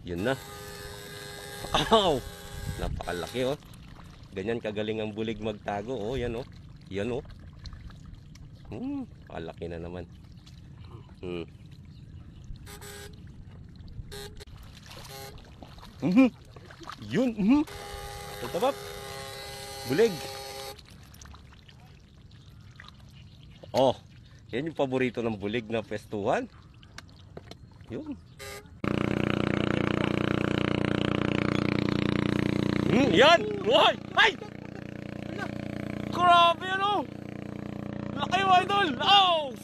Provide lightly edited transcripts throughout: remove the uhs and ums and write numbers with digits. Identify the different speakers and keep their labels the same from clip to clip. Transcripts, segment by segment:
Speaker 1: Yun na. Ow! Napakalaki oh. Ganyan kagaling ang bulig magtago. Oh, yan oh. Yan oh. Palaki na naman. Yun. Ito ba? Bulig. Oh, yan yung paborito ng bulig na pestuhan. Yun. Yan! Uy! Ay! Grabe ano! Laki mo idol! Laos!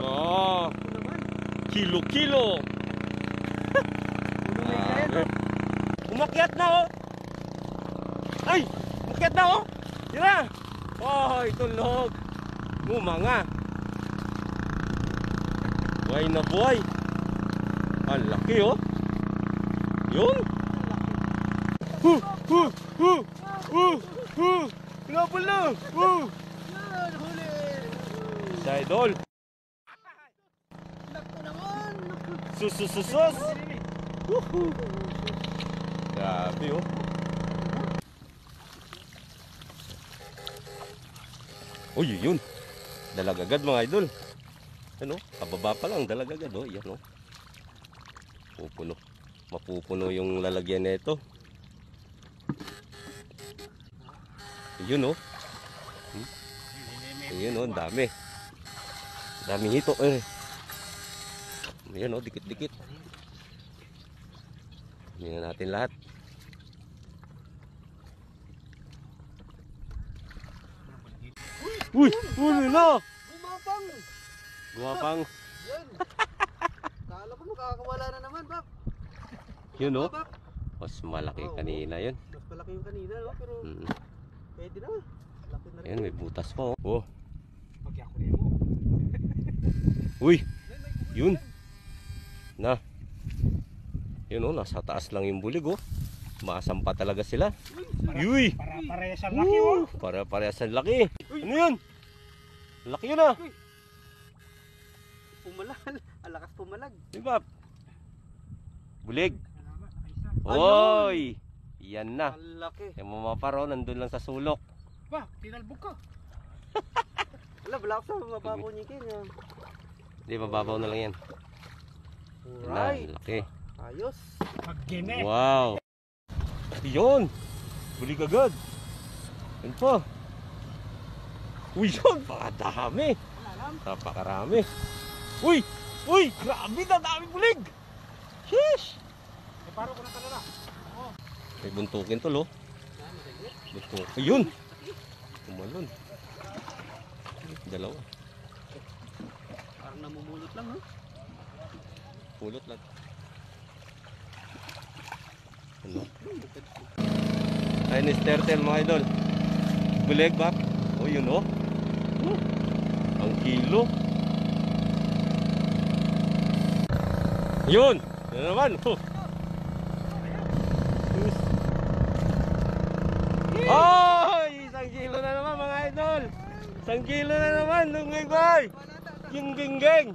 Speaker 1: Oh! Kilo-kilo! Umakyat na oh! Ay! Umakyat na oh! Tira! Oh! Itulog! Mga! Buhay na buhay! Ang laki oh! Yun! Pinapal na!
Speaker 2: Huli!
Speaker 1: Sa idol!
Speaker 2: Naku naman!
Speaker 1: Sus! Grabe oh! Uy, yun! Dalagagad mga idol! Ano? Kababa pa lang, dalagagad oh! Yan oh! Pupuno! Mapupuno yung lalagyan na ito. Yun oh. Yun oh, dami. Daming hito eh. Yan oh, dikit-dikit. Tingnan natin lahat. Uy, na. Gumapang.
Speaker 2: Yan. Kala ko makakawala na naman, Pap.
Speaker 1: Yun oh. Mas malaki kanina yun.
Speaker 2: Mas malaki yung kanina, no? Pero pwede na. Laki na rin.
Speaker 1: Ayan, may butas pa oh. Oh.
Speaker 2: Pagyakunin mo.
Speaker 1: Uy, yun. Na. Yun oh, nasa taas lang yung bulig oh. Masampa talaga sila. Uy.
Speaker 2: Para-parehas ang laki oh.
Speaker 1: Para-parehas ang laki. Ano yun? Laki yun ah.
Speaker 2: Pumalag. Alakas pumalag.
Speaker 1: Diba? Bulig. Oy! Yan na.
Speaker 2: Ang laki.
Speaker 1: Yung mamaparo, nandun lang sa sulok.
Speaker 2: Ba, tinalbog ka. Wala, wala ako sa mababaw niya kanya.
Speaker 1: Hindi, mababaw na lang yan.
Speaker 2: Alright.
Speaker 1: Yan, laki.
Speaker 2: Ayos. Pag-gine.
Speaker 1: Wow. Yun. Bulig agad. Yan pa. Uy, yun. Pakadami. Napakarami. Uy! Uy! Grabe na dami bulig! Sheesh!
Speaker 2: Paro ko na talaga.
Speaker 1: May buntukin to lo. Buntuk. Ayun! Tumalon. Dalawa.
Speaker 2: Parang namumulot lang ha?
Speaker 1: Pulot lang. Ano? Chinese turtle mga idol. Bulig ba? O yun o. Ang kilo. Yun! Yan naman! Oh! Isang kilo na naman mga idol! Isang kilo na naman! Lunggay-goy! Ging-ging-ging!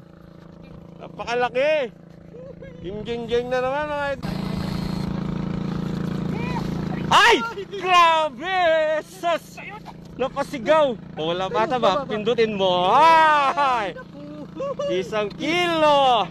Speaker 1: Napakalaki! Ging-ging-ging na naman mga idol! Ay! Grabe! Sus! Napasigaw! O wala bata ba? Pindutin mo! Ay! Isang kilo!